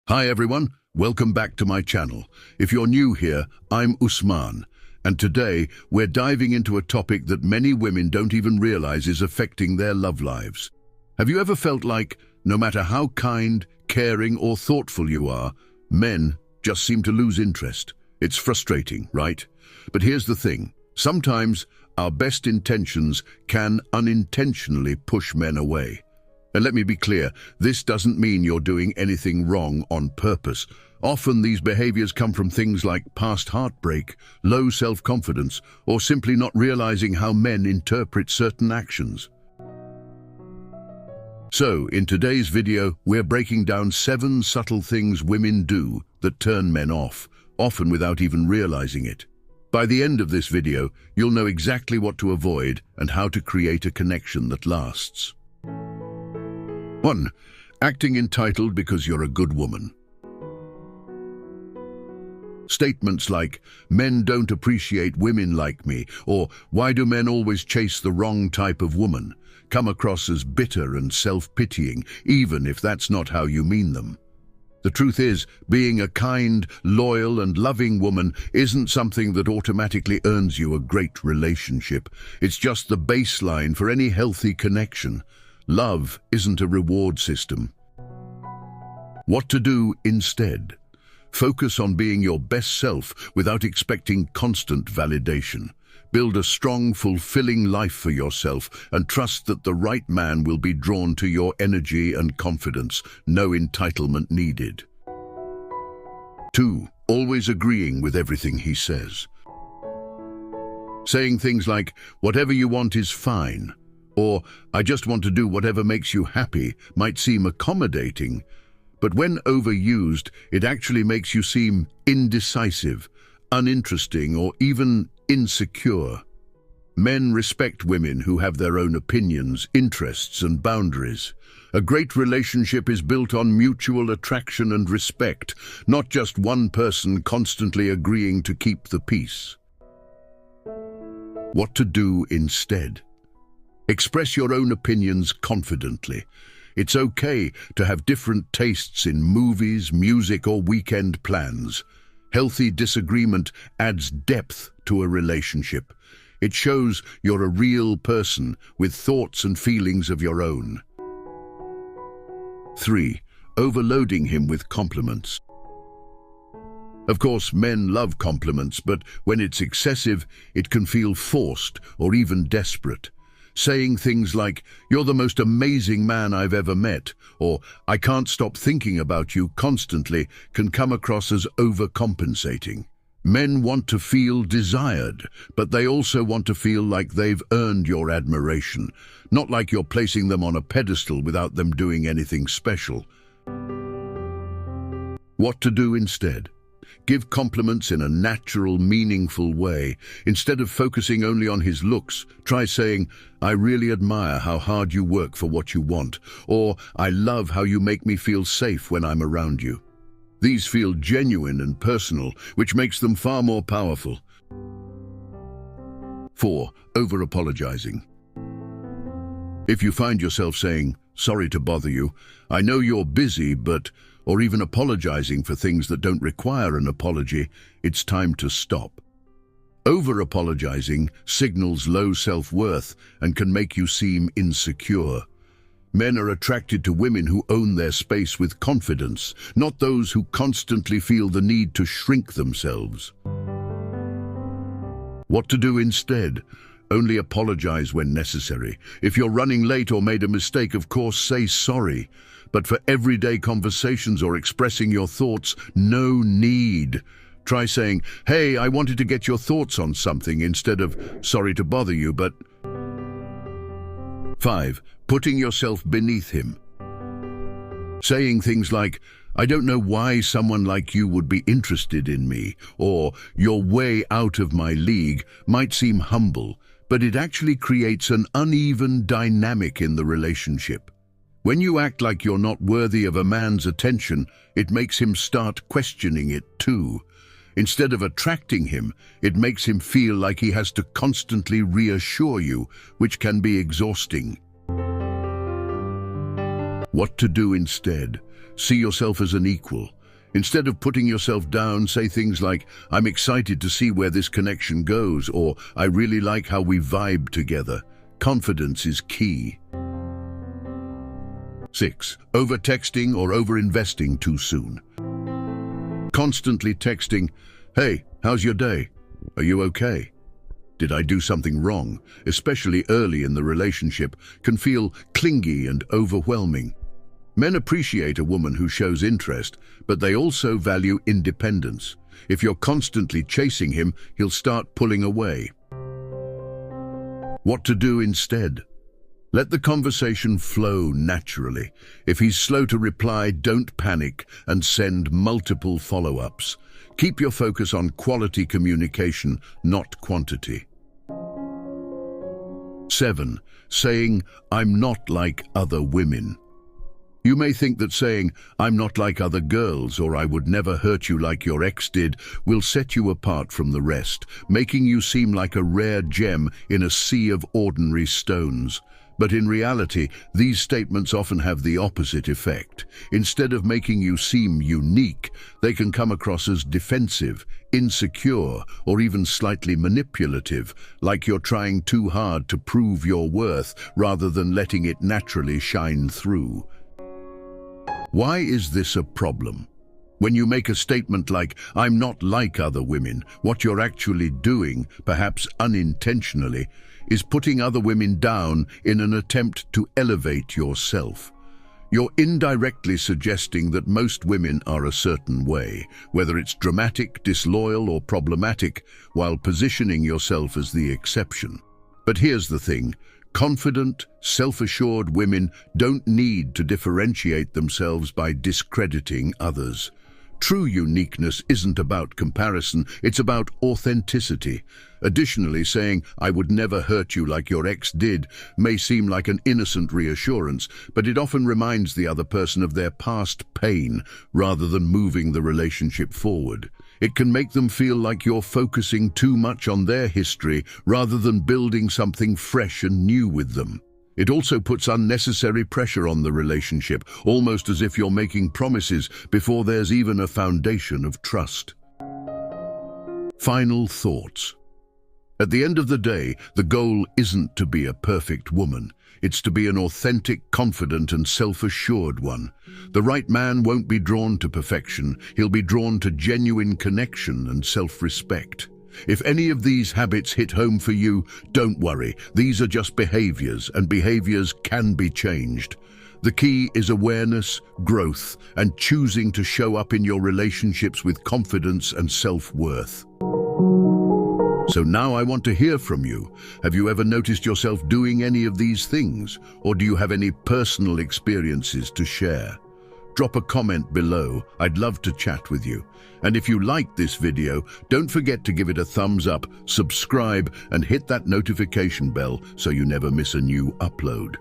Hi everyone, welcome back to my channel. If you're new here, I'm Usman, and today we're diving into a topic that many women don't even realize is affecting their love lives. Have you ever felt like, no matter how kind, caring or thoughtful you are, men just seem to lose interest? It's frustrating, right? But here's the thing, sometimes our best intentions can unintentionally push men away. And let me be clear, this doesn't mean you're doing anything wrong on purpose. Often these behaviors come from things like past heartbreak, low self-confidence, or simply not realizing how men interpret certain actions. So, in today's video, we're breaking down 7 subtle things women do that turn men off, often without even realizing it. By the end of this video, you'll know exactly what to avoid and how to create a connection that lasts. 1. Acting entitled because you're a good woman. Statements like, "Men don't appreciate women like me," or "Why do men always chase the wrong type of woman?" come across as bitter and self-pitying, even if that's not how you mean them. The truth is, being a kind, loyal and loving woman isn't something that automatically earns you a great relationship. It's just the baseline for any healthy connection. Love isn't a reward system. What to do instead? Focus on being your best self without expecting constant validation. Build a strong, fulfilling life for yourself and trust that the right man will be drawn to your energy and confidence. No entitlement needed. 2. Always agreeing with everything he says. Saying things like, "Whatever you want is fine," or "I just want to do whatever makes you happy," might seem accommodating, but when overused, it actually makes you seem indecisive, uninteresting, or even insecure. Men respect women who have their own opinions, interests, and boundaries. A great relationship is built on mutual attraction and respect, not just one person constantly agreeing to keep the peace. What to do instead? Express your own opinions confidently. It's okay to have different tastes in movies, music, or weekend plans. Healthy disagreement adds depth to a relationship. It shows you're a real person with thoughts and feelings of your own. 3. Overloading him with compliments. Of course, men love compliments, but when it's excessive, it can feel forced or even desperate. Saying things like, "You're the most amazing man I've ever met," or "I can't stop thinking about you constantly," can come across as overcompensating. Men want to feel desired, but they also want to feel like they've earned your admiration, not like you're placing them on a pedestal without them doing anything special. What to do instead? Give compliments in a natural, meaningful way. Instead of focusing only on his looks, try saying, "I really admire how hard you work for what you want," or "I love how you make me feel safe when I'm around you." These feel genuine and personal, which makes them far more powerful. 4. Over-apologizing. If you find yourself saying, "Sorry to bother you, I know you're busy, but..." or even apologizing for things that don't require an apology, it's time to stop. Over-apologizing signals low self-worth and can make you seem insecure. Men are attracted to women who own their space with confidence, not those who constantly feel the need to shrink themselves. What to do instead? Only apologize when necessary. If you're running late or made a mistake, of course, say sorry. But for everyday conversations or expressing your thoughts, no need. Try saying, "Hey, I wanted to get your thoughts on something," instead of "Sorry to bother you, but..." 5. Putting yourself beneath him. Saying things like, "I don't know why someone like you would be interested in me," or "You're way out of my league," might seem humble, but it actually creates an uneven dynamic in the relationship. When you act like you're not worthy of a man's attention, it makes him start questioning it too. Instead of attracting him, it makes him feel like he has to constantly reassure you, which can be exhausting. What to do instead? See yourself as an equal. Instead of putting yourself down, say things like, "I'm excited to see where this connection goes," or "I really like how we vibe together." Confidence is key. 6. Over-texting or over-investing too soon. Constantly texting, "Hey, how's your day? Are you okay? Did I do something wrong?" especially early in the relationship, can feel clingy and overwhelming. Men appreciate a woman who shows interest, but they also value independence. If you're constantly chasing him, he'll start pulling away. What to do instead? Let the conversation flow naturally. If he's slow to reply, don't panic and send multiple follow-ups. Keep your focus on quality communication, not quantity. 7. Saying, "I'm not like other women." You may think that saying, "I'm not like other girls," or "I would never hurt you like your ex did," will set you apart from the rest, making you seem like a rare gem in a sea of ordinary stones. But in reality, these statements often have the opposite effect. Instead of making you seem unique, they can come across as defensive, insecure, or even slightly manipulative, like you're trying too hard to prove your worth rather than letting it naturally shine through. Why is this a problem? When you make a statement like, "I'm not like other women," what you're actually doing, perhaps unintentionally, is putting other women down in an attempt to elevate yourself. You're indirectly suggesting that most women are a certain way, whether it's dramatic, disloyal, or problematic, while positioning yourself as the exception. But here's the thing. Confident, self-assured women don't need to differentiate themselves by discrediting others. True uniqueness isn't about comparison, it's about authenticity. Additionally, saying, "I would never hurt you like your ex did," may seem like an innocent reassurance, but it often reminds the other person of their past pain rather than moving the relationship forward. It can make them feel like you're focusing too much on their history rather than building something fresh and new with them. It also puts unnecessary pressure on the relationship, almost as if you're making promises before there's even a foundation of trust. Final thoughts. At the end of the day, the goal isn't to be a perfect woman. It's to be an authentic, confident, and self-assured one. The right man won't be drawn to perfection. He'll be drawn to genuine connection and self-respect. If any of these habits hit home for you, don't worry. These are just behaviors, and behaviors can be changed. The key is awareness, growth, and choosing to show up in your relationships with confidence and self-worth. So now I want to hear from you. Have you ever noticed yourself doing any of these things? Or do you have any personal experiences to share? Drop a comment below. I'd love to chat with you. And if you liked this video, don't forget to give it a thumbs up, subscribe, and hit that notification bell so you never miss a new upload.